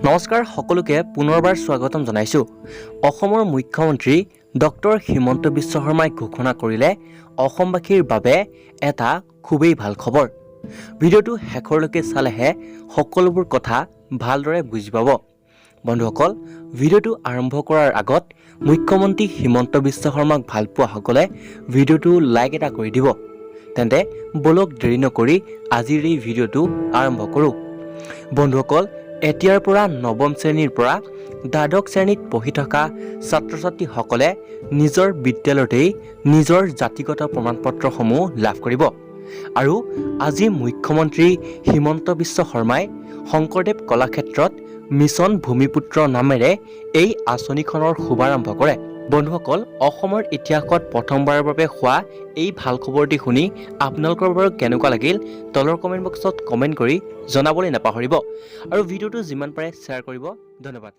নমস্কাৰ সকলোকে পুনৰবাৰ স্বাগতম জনাইছোঁ। অসমৰ মুখ্যমন্ত্ৰী ডক্টৰ হিমন্ত বিশ্ব শৰ্মাই ঘোষণা কৰিলে অসমবাসীৰ বাবে এটা খুবেই ভাল খবৰ। ভিডিঅ'টো শেষৰলৈকে চালেহে সকলোবোৰ কথা ভালদৰে বুজি পাব। বন্ধুসকল, ভিডিঅ'টো আৰম্ভ কৰাৰ আগত মুখ্যমন্ত্ৰী হিমন্ত বিশ্ব শৰ্মাক ভাল পোৱাসকলে ভিডিঅ'টো লাইক এটা কৰি দিব। তেন্তে বলক দেৰি নকৰি আজিৰ এই ভিডিঅ'টো আৰম্ভ কৰোঁ। বন্ধুসকল, এতিয়াৰ পৰা নৱম শ্ৰেণীৰ পৰা দ্বাদশ শ্ৰেণীত পঢ়ি থকা ছাত্ৰ ছাত্ৰীসকলে নিজৰ বিদ্যালয়তেই নিজৰ জাতিগত প্ৰমাণপত্ৰসমূহ লাভ কৰিব। আৰু আজি মুখ্যমন্ত্ৰী হিমন্ত বিশ্ব শৰ্মাই শংকৰদেৱ কলাক্ষেত্ৰত মিছন ভূমিপুত্ৰ নামেৰে এই আঁচনিখনৰ শুভাৰম্ভ কৰে। বন্ধুসকল, অসমৰ ইতিহাসত প্ৰথমবাৰৰ বাবে হোৱা এই ভাল খবৰটি শুনি আপোনালোকৰ বাৰু কেনেকুৱা লাগিল তলৰ কমেণ্ট বক্সত কমেণ্ট কৰি জনাবলৈ নাপাহৰিব। আৰু ভিডিঅ'টো যিমান পাৰে শ্বেয়াৰ কৰিব। ধন্যবাদ।